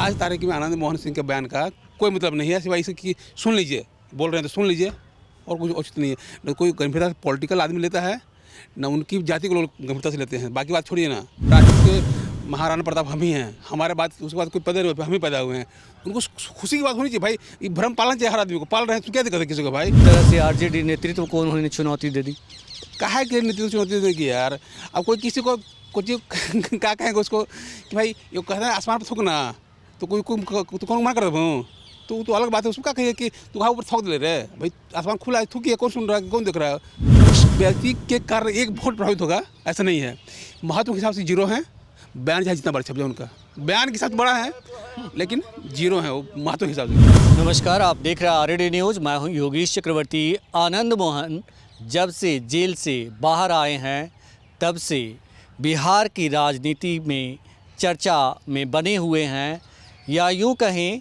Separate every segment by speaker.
Speaker 1: आज तारीख में आनंद मोहन सिंह के बयान का कोई मतलब नहीं है, सिवाय इसे कि सुन लीजिए, बोल रहे हैं तो सुन लीजिए, और कुछ उचित नहीं है। न कोई गंभीरता से पॉलिटिकल आदमी लेता है, न उनकी जाति को लोग गंभीरता से लेते हैं। बाकी बात छोड़िए ना, राजपूत के महाराणा प्रताप हम ही हैं, हमारे बाद उसके बाद कोई पैदा नहीं हुआ, हम ही पैदा हुए हैं। उनको खुशी की बात होनी चाहिए भाई, ये भ्रम पालना चाहिए, हर आदमी को पाल रहे हैं तो क्या दिक्कत है किसी को भाई।
Speaker 2: इस तरह से आरजेडी नेतृत्व को उन्होंने चुनौती दे दी।
Speaker 1: काहे के नेतृत्व चुनौती देगी यार। अब कोई किसी को कुछ क्या कहेंगे उसको कि भाई ये कहता है आसमान पर थूकना, तो कोई तो कौन मना कर दूँ, तो अलग बात है। उसको क्या कहिए कि तू वहाँ ऊपर थोक दे रहे भाई, आसमान खुला है, थूकिए, कौन सुन रहा है, कौन देख रहा है। उस व्यक्ति के कारण एक वोट प्रभावित होगा ऐसा नहीं है। महत्व के हिसाब से जीरो है, बयान चाहे जितना बड़ा छप जाए उनका, बयान के साथ बड़ा है लेकिन जीरो है वो महत्व के हिसाब से।
Speaker 2: नमस्कार, आप देख रहे हैं आरडी न्यूज़। मैं हूं योगेश चक्रवर्ती। आनंद मोहन जब से जेल से बाहर आए हैं तब से बिहार की राजनीति में चर्चा में बने हुए हैं, या यूं कहें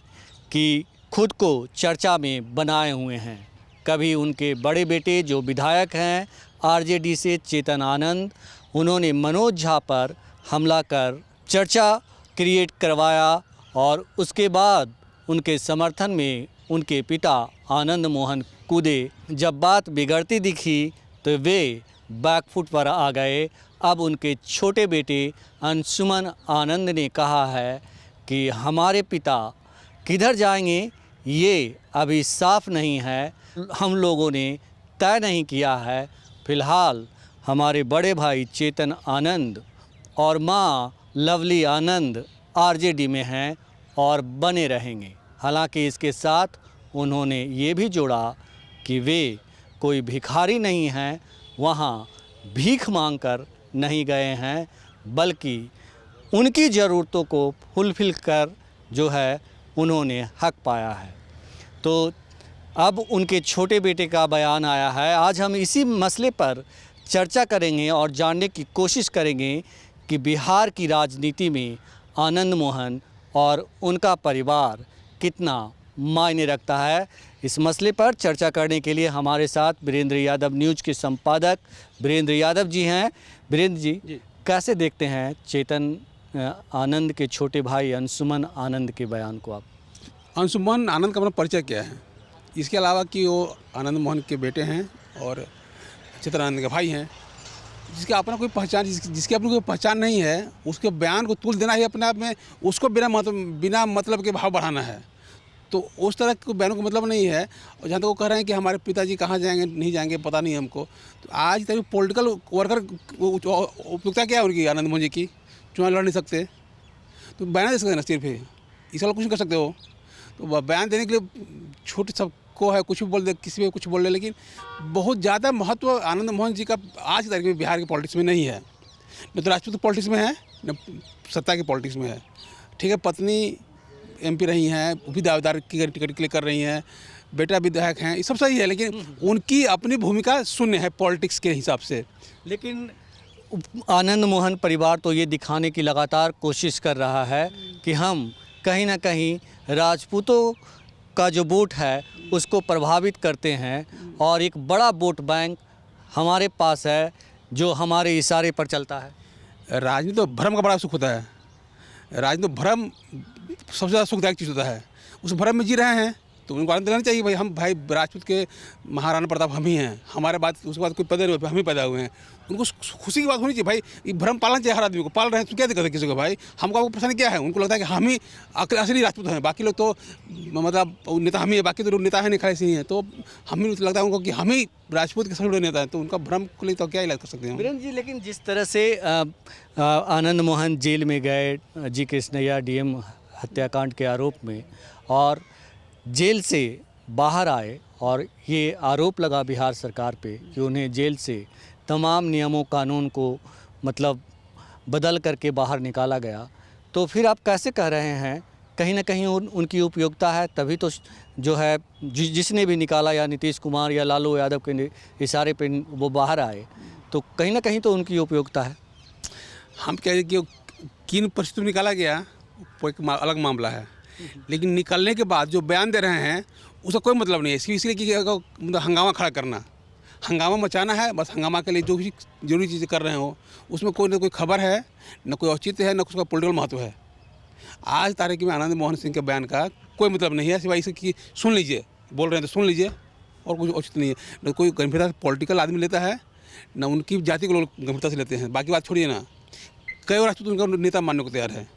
Speaker 2: कि खुद को चर्चा में बनाए हुए हैं। कभी उनके बड़े बेटे जो विधायक हैं आरजेडी से, चेतन आनंद, उन्होंने मनोज झा पर हमला कर चर्चा क्रिएट करवाया, और उसके बाद उनके समर्थन में उनके पिता आनंद मोहन कूदे। जब बात बिगड़ती दिखी तो वे बैकफुट पर आ गए। अब उनके छोटे बेटे अंशुमन आनंद ने कहा है कि हमारे पिता किधर जाएंगे ये अभी साफ नहीं है, हम लोगों ने तय नहीं किया है। फिलहाल हमारे बड़े भाई चेतन आनंद और माँ लवली आनंद आरजेडी में हैं और बने रहेंगे। हालांकि इसके साथ उन्होंने ये भी जोड़ा कि वे कोई भिखारी नहीं हैं, वहाँ भीख मांगकर नहीं गए हैं, बल्कि उनकी ज़रूरतों को फुलफिल कर जो है उन्होंने हक पाया है। तो अब उनके छोटे बेटे का बयान आया है। आज हम इसी मसले पर चर्चा करेंगे और जानने की कोशिश करेंगे कि बिहार की राजनीति में आनंद मोहन और उनका परिवार कितना मायने रखता है। इस मसले पर चर्चा करने के लिए हमारे साथ वीरेंद्र यादव न्यूज़ के संपादक वीरेंद्र यादव जी हैं। वीरेंद्र जी, कैसे देखते हैं चेतन आनंद के छोटे भाई अंशुमन आनंद के बयान को आप?
Speaker 1: अंशुमन आनंद का अपना परिचय क्या है, इसके अलावा कि वो आनंद मोहन के बेटे हैं और चेतन आनंद के भाई हैं, जिसकी अपना कोई पहचान जिसकी अपनी कोई पहचान नहीं है, उसके बयान को तुल देना ही अपने आप में उसको बिना मतलब के भाव बढ़ाना है। तो उस तरह के बयानों का मतलब नहीं है। और जहाँ तक वो कह रहे हैं कि हमारे पिताजी कहाँ जाएंगे नहीं जाएंगे पता नहीं हमको, तो आज तक पॉलिटिकल वर्कर उपयुक्ता क्या है उनकी, आनंद मोहन जी की? चुनाव लड़ नहीं सकते तो बयान दे सकते हैं ना, सिर्फ इसका कुछ नहीं कर सकते हो। तो बयान देने के लिए छोटे सबको है, कुछ भी बोल दे, किसी भी कुछ बोल दे, लेकिन बहुत ज़्यादा महत्व आनंद मोहन जी का आज की तारीख में बिहार की पॉलिटिक्स में नहीं है। न तो राजपूत पॉलिटिक्स में है, न सत्ता की पॉलिटिक्स में है। ठीक है, पत्नी एमपी रही हैं, वो भी दावेदार की टिकट के लिए कर रही हैं, बेटा विधायक हैं, ये सब सही है, लेकिन उनकी अपनी भूमिका शून्य है पॉलिटिक्स के हिसाब से।
Speaker 2: लेकिन आनंद मोहन परिवार तो ये दिखाने की लगातार कोशिश कर रहा है कि हम कहीं ना कहीं राजपूतों का जो वोट है उसको प्रभावित करते हैं, और एक बड़ा वोट बैंक हमारे पास है जो हमारे इशारे पर चलता है।
Speaker 1: राजनीति तो भ्रम का बड़ा सुख होता है। राजनीति तो भ्रम सबसे ज़्यादा सुखदायक चीज़ होता है। उस भ्रम में जी रहे हैं तो उनको आनंद लेना चाहिए भाई, हम भाई राजपूत के महाराणा प्रताप हम ही हैं, हमारे बाद उसके बाद कोई पैदा नहीं हुआ, हम ही पैदा हुए हैं। उनको खुशी की बात होनी चाहिए भाई, ये भ्रम पालना चाहिए, हर आदमी को पाल रहे हैं तो क्या दिक्कत है किसी को भाई। हमको आपको परेशानी क्या है? उनको लगता है कि हम ही असली राजपूत हैं, बाकी लोग तो मतलब नेता हम ही है, बाकी तो नेता है नहीं खाली से ही हैं। तो हम ही लगता है उनको कि हम ही राजपूत के सबसे बड़े नेता हैं, तो उनका भ्रम को लिए तो क्या इलाज कर सकते हैं
Speaker 2: वीरेंद्र जी। लेकिन जिस तरह से आनंद मोहन जेल में गए जी कृष्णैया डीएम हत्याकांड के आरोप में, और जेल से बाहर आए, और ये आरोप लगा बिहार सरकार पे कि उन्हें जेल से तमाम नियमों कानून को मतलब बदल करके बाहर निकाला गया, तो फिर आप कैसे कह रहे हैं कहीं ना कहीं उनकी उपयोगिता है? तभी तो जो है जिसने भी निकाला, या नीतीश कुमार या लालू यादव के इशारे पे वो बाहर आए, तो कहीं ना कहीं तो उनकी उपयोगिता है।
Speaker 1: हम कह रहे कि किन परिस्थितियों में निकाला गया वो एक अलग मामला है, लेकिन निकलने के बाद जो बयान दे रहे हैं उसका कोई मतलब नहीं है। इसलिए कि मतलब हंगामा खड़ा करना, हंगामा मचाना है, बस हंगामा के लिए जो भी जरूरी चीज़ें कर रहे हो उसमें कोई ना कोई खबर है, न कोई औचित्य है, न उसका पॉलिटिकल महत्व है। आज तारीख में आनंद मोहन सिंह के बयान का कोई मतलब नहीं है, सिवाय इसे कि सुन लीजिए, बोल रहे हैं तो सुन लीजिए, और कुछ उचित नहीं है। न कोई गंभीरता से पॉलिटिकल आदमी लेता है, न उनकी जाति को लोग गंभीरता से लेते हैं। बाकी बात छोड़िए ना, कई और राष्ट्र उनका नेता मानने को तैयार है।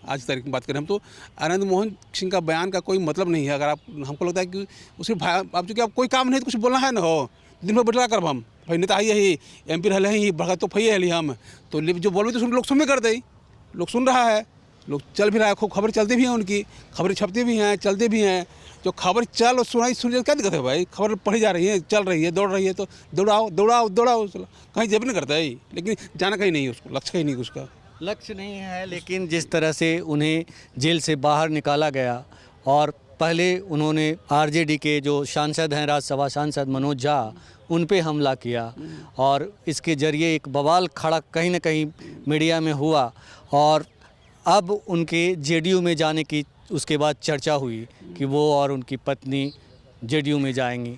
Speaker 1: आज की तारीख में बात करें हम तो आनंद मोहन सिंह का बयान का कोई मतलब नहीं है। अगर आप हमको लगता है कि उसे आप चूँकि आप कोई काम नहीं तो कुछ बोलना है ना हो, दिन भर बैठा कर हम भाई नेता ही यही MP रहे ही बढ़ा तो फैया है हम तो जो बोल तो लोग सुन में कर दे, लोग सुन रहा है, लोग चल भी रहा है, खूब खबर चलती भी हैं, उनकी खबरें छपती भी हैं, चलते भी हैं। जो खबर चल और सुनाई सुन क्या दिक्कत है भाई, खबर पढ़ी जा रही है, चल रही है, दौड़ रही है तो दौड़ाओ दौड़ाओ दौड़ाओ, कहीं जब नहीं करता है, लेकिन जाना कहीं नहीं है, उसको लक्ष्य कहीं नहीं उसका
Speaker 2: लक्ष्य नहीं है। लेकिन जिस तरह से उन्हें जेल से बाहर निकाला गया और पहले उन्होंने RJD के जो सांसद हैं, राज्यसभा सांसद मनोज झा, उन पे हमला किया और इसके ज़रिए एक बवाल खड़ा कहीं ना कहीं मीडिया में हुआ और अब उनके JDU में जाने की उसके बाद चर्चा हुई कि वो और उनकी पत्नी JDU में जाएंगी।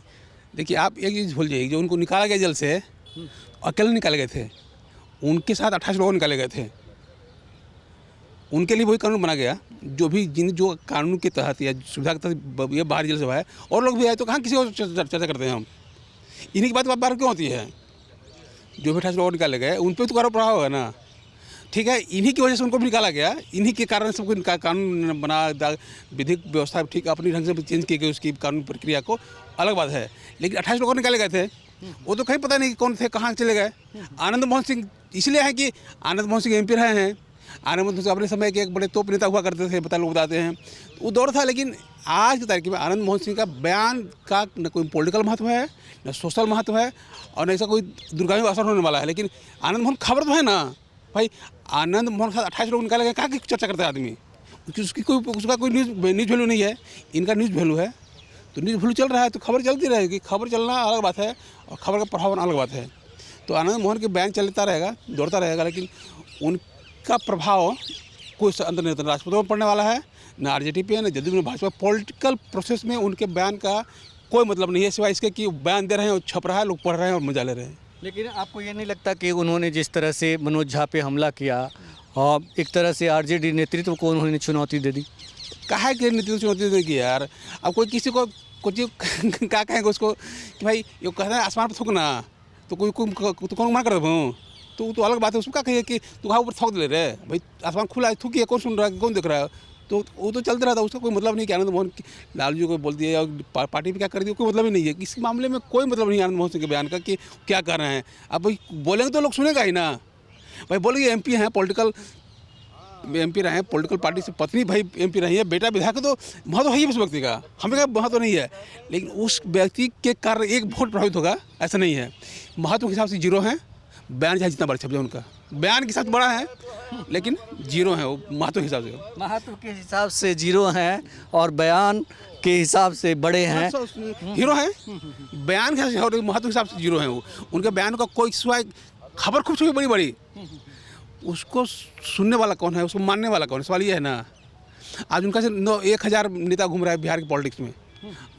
Speaker 1: देखिए आप एक चीज़ भूल जाइए, जो उनको निकाला गया जेल से अकेले निकाले गए थे, उनके साथ 28 लोग निकाले गए थे। उनके लिए वही कानून बना गया जो भी जो कानून के तहत या सुविधा के तहत ये बाहर जेल से है, और लोग भी आए तो कहाँ किसी और चर्चा करते हैं हम। इन्हीं की बात बार क्यों होती है? जो भी 28 लोग निकाले गए उन पर तो कार्य प्रभाव होगा ना, ठीक है। इन्हीं की वजह से उनको भी निकाला गया, इन्हीं के कारण सबको कानून बना, विधिक व्यवस्था ठीक अपनी ढंग से चेंज की गई, उसकी कानून प्रक्रिया को अलग बात है। लेकिन 28 लोग निकाले गए थे, वो तो कहीं पता नहीं कौन थे, कहाँ चले गए। आनंद मोहन सिंह इसलिए है कि आनंद मोहन सिंह MP रहे हैं। आनंद मोहन सिंह अपने समय के एक बड़े तोप नेता हुआ करते थे, लोग बताते हैं, तो वो दौर था। लेकिन आज की तारीख में आनंद मोहन सिंह का बयान का न कोई पॉलिटिकल महत्व है, न सोशल महत्व है, और न ऐसा कोई दूरगामी असर होने वाला है। लेकिन आनंद मोहन खबर तो है ना भाई, आनंद मोहन के साथ 28 लोग निकाले गए, कहाँ की चर्चा करता है आदमी, उसका कोई न्यूज़ वैल्यू नहीं है। इनका न्यूज़ वैल्यू है, तो न्यूज़ वैल्यू चल रहा है तो खबर चलती रहेगी। खबर चलना अलग बात है और खबर का प्रभाव अलग बात है। तो आनंद मोहन के बयान चलता रहेगा, दौड़ता रहेगा, लेकिन उनका प्रभाव कोई अंदर नहीं होता। राजपूतों में पड़ने वाला है, न RJD पे, न JDU, न भाजपा। पॉलिटिकल प्रोसेस में उनके बयान का कोई मतलब नहीं है, सिवाय इसके कि बयान दे रहे हैं और छप रहा है, लोग पढ़ रहे हैं और मजा ले रहे हैं।
Speaker 2: लेकिन आपको ये नहीं लगता कि उन्होंने जिस तरह से मनोज झा पे हमला किया और एक तरह से RJD नेतृत्व को उन्होंने चुनौती दे दी?
Speaker 1: कहा कि नेतृत्व चुनौती देगी यार। अब कोई किसी को कुछ क्या कहेंगे उसको कि भाई ये कहता है आसमान पर थूकना, तो कोई तो कौन मना कर दूँ? तो अलग बात है। उसको क्या कहिए कि तू कहाँ ऊपर थोक ले रहे भाई, आसमान खुला है, थूकी है, कौन सुन रहा है, कौन देख रहा है? तो वो तो चलते रहता है, उसका कोई मतलब नहीं कि आनंद मोहन लालू जी को बोल दिया और पार्टी पे क्या कर दिया, कोई मतलब ही नहीं है। इस मामले में कोई मतलब नहीं है आनंद मोहन सिंह के बयान का कि क्या कर रहे हैं। अब भाई बोलेंगे तो लोग सुनेगा ही ना भाई। बोलेंगे MP हैं, पॉलिटिकल MP रहे हैं, पॉलिटिकल पार्टी से पत्नी भाई MP रही है, बेटा विधायक, तो महत्व है ही उस व्यक्ति का, हमें क्या महत्व नहीं है। लेकिन उस व्यक्ति के कारण एक वोट प्रभावित होगा ऐसा नहीं है। महत्व के हिसाब से 0 है, बयान चाहे जितना बड़ा छप जाए उनका, बयान के साथ बड़ा है लेकिन 0 है वो महत्व के हिसाब से।
Speaker 2: महत्व के हिसाब से 0 हैं और बयान के हिसाब से बड़े हैं,
Speaker 1: हीरो हैं। बयान के हिसाब से, महत्व के हिसाब से 0 हैं वो। उनके बयान का कोई सिवाय खबर खूब छपी बड़ी बड़ी, उसको सुनने वाला कौन है, उसको मानने वाला कौन है, सवाल ये है ना। आज उनका से 1000 नेता घूम रहा है बिहार की पॉलिटिक्स में,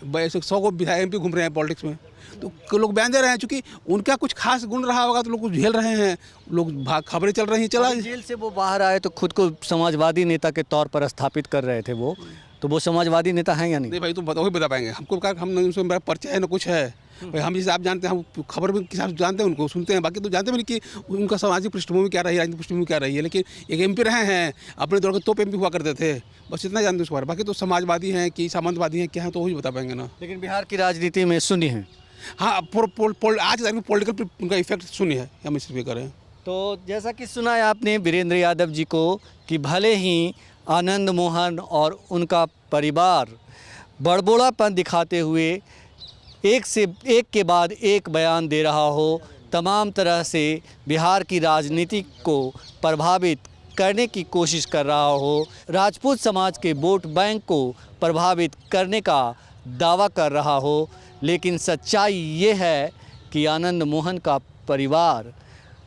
Speaker 1: 100 को विधायक MP घूम रहे हैं पॉलिटिक्स में, तो लोग बयान दे रहे हैं। चूँकि उनका कुछ खास गुण रहा होगा तो लोग कुछ झेल रहे हैं, लोग खबरें चल रही हैं। चला
Speaker 2: जेल से वो बाहर आए तो खुद को समाजवादी नेता के तौर पर स्थापित कर रहे थे वो, तो वो समाजवादी नेता हैं या नहीं?
Speaker 1: भाई तो वही बता पाएंगे हमको, क्या हम उनसे मेरा परिचय है ना कुछ है भाई। हम जैसे आप जानते हैं, हम खबर भी किस जानते हैं, उनको सुनते हैं, बाकी तो जानते भी नहीं कि उनका सामाजिक पृष्ठभूमि क्या रही है, राजनीतिक पृष्ठभूमि क्या रही है। लेकिन एक MP रहे हैं, अपने दौर के तोप MP हुआ करते थे, बस इतना जानते हैं उसके बारे में। बाकी तो समाजवादी हैं कि सामंतवादी हैं क्या हैं तो वही बता पाएंगे ना।
Speaker 2: लेकिन बिहार की राजनीति में शून्य है।
Speaker 1: हाँ, आज पॉलिटिकल उनका इफेक्ट शून्य है, हम इस पर करें।
Speaker 2: तो जैसा कि सुना है आपने वीरेंद्र यादव जी को कि भले ही आनंद मोहन और उनका परिवार बड़बोड़ापन दिखाते हुए एक से एक के बाद एक बयान दे रहा हो, तमाम तरह से बिहार की राजनीति को प्रभावित करने की कोशिश कर रहा हो, राजपूत समाज के वोट बैंक को प्रभावित करने का दावा कर रहा हो, लेकिन सच्चाई ये है कि आनंद मोहन का परिवार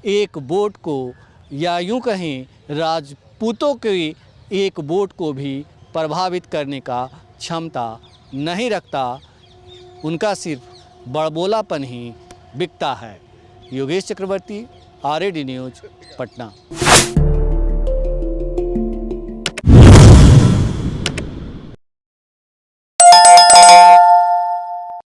Speaker 2: एक वोट को, या यूं कहें राजपूतों के एक वोट को भी प्रभावित करने का क्षमता नहीं रखता। उनका सिर्फ बड़बोलापन ही बिकता है। योगेश चक्रवर्ती, RAD न्यूज़, पटना।